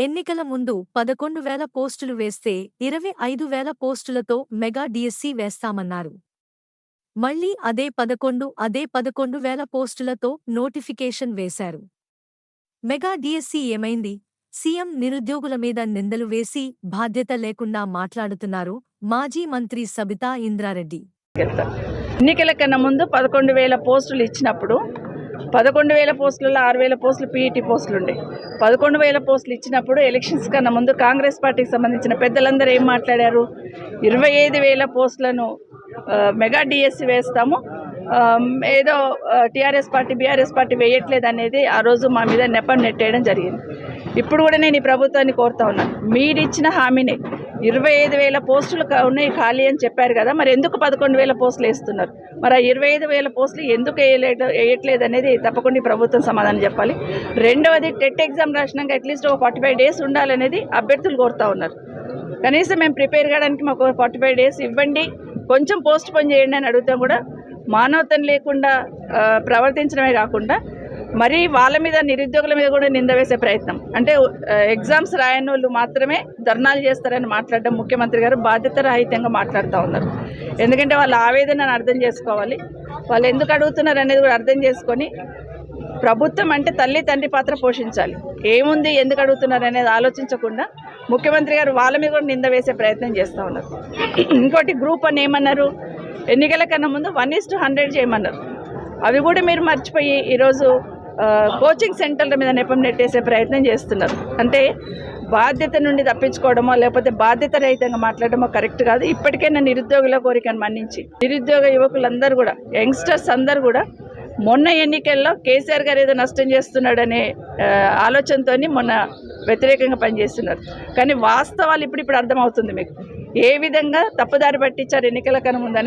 ఎన్నికల ముందు 11,000 పోస్టులు వేస్తే 25,000 పోస్టులతో మెగా డిఎస్సి వేస్తామన్నారు. మళ్లీ అదే 11,000 పోస్టులతో నోటిఫికేషన్ వేశారు. మెగా డిఎస్సి ఏమైంది? సీఎం నిరుద్యోగుల మీద నిందలు వేసి బాధ్యత లేకుండా మాట్లాడుతున్నారు మాజీ మంత్రి సబితా ఇంద్రారెడ్డి. ఎన్నికల కన్నా ముందు 11,000 పోస్టులు ఇచ్చినప్పుడు 11,000 పోస్టులలో 6,000 పోస్టులు పీఈటీ పోస్టులు ఉండే. 11,000 పోస్టులు ఇచ్చినప్పుడు ఎలక్షన్స్ కన్నా ముందు కాంగ్రెస్ పార్టీకి సంబంధించిన పెద్దలందరూ ఏం మాట్లాడారు? 25,000 పోస్టులను మెగా డిఎస్సి వేస్తాము, ఏదో టీఆర్ఎస్ పార్టీ బీఆర్ఎస్ పార్టీ వేయట్లేదు అనేది ఆ రోజు మా మీద నెపం నెట్టేయడం జరిగింది. ఇప్పుడు కూడా నేను ఈ ప్రభుత్వాన్ని కోరుతా ఉన్నాను, మీరు ఇచ్చిన హామీనే 25,000 పోస్టులు ఉన్నాయి ఖాళీ అని చెప్పారు కదా, మరి ఎందుకు 11,000 పోస్టులు వేస్తున్నారు? మరి ఆ 25,000 పోస్టులు ఎందుకు వేయట్లేదు అనేది తప్పకుండా ఈ ప్రభుత్వం సమాధానం చెప్పాలి. రెండవది, టెట్ ఎగ్జామ్ రాసినాక అట్లీస్ట్ ఒక 45 డేస్ ఉండాలనేది అభ్యర్థులు కోరుతా ఉన్నారు. కనీసం మేము ప్రిపేర్ కావడానికి మాకు 45 డేస్ ఇవ్వండి, కొంచెం పోస్ట్ పోన్ చేయండి అని అడుగుతాం. కూడా మానవతం లేకుండా ప్రవర్తించడమే కాకుండా మరి వాళ్ళ మీద, నిరుద్యోగుల మీద కూడా నింద వేసే ప్రయత్నం. అంటే ఎగ్జామ్స్ రాయని వాళ్ళు మాత్రమే ధర్నాలు చేస్తారని మాట్లాడడం ముఖ్యమంత్రి గారు బాధ్యత రహితంగా మాట్లాడుతూ ఉన్నారు. ఎందుకంటే వాళ్ళ ఆవేదనను అర్థం చేసుకోవాలి, వాళ్ళు ఎందుకు అడుగుతున్నారు అనేది కూడా అర్థం చేసుకొని ప్రభుత్వం అంటే తల్లి తండ్రి పాత్ర పోషించాలి. ఏముంది, ఎందుకు అడుగుతున్నారు అనేది ఆలోచించకుండా ముఖ్యమంత్రి గారు వాళ్ళ మీద కూడా నింద వేసే ప్రయత్నం చేస్తూ ఉన్నారు. ఇంకోటి, గ్రూప్ అని ఏమన్నారు? ఎన్నికల కన్నా ముందు 1:100 చేయమన్నారు. అవి కూడా మీరు మర్చిపోయి ఈరోజు కోచింగ్ సెంటర్ల మీద నెపం నెట్టేసే ప్రయత్నం చేస్తున్నారు. అంటే బాధ్యత నుండి తప్పించుకోవడమో లేకపోతే బాధ్యత రహితంగా మాట్లాడడమో కరెక్ట్ కాదు. ఇప్పటికైనా నిరుద్యోగుల కోరికను మన్నించి నిరుద్యోగ యువకులందరూ కూడా, యంగ్స్టర్స్ అందరూ కూడా మొన్న ఎన్నికల్లో కేసీఆర్ గారు ఏదో నష్టం చేస్తున్నాడనే ఆలోచనతో మొన్న వ్యతిరేకంగా పనిచేస్తున్నారు. కానీ వాస్తవాలు ఇప్పుడు అర్థమవుతుంది మీకు, ఏ విధంగా తప్పుదారి పట్టించారు ఎన్నికల కన్నా ముందు.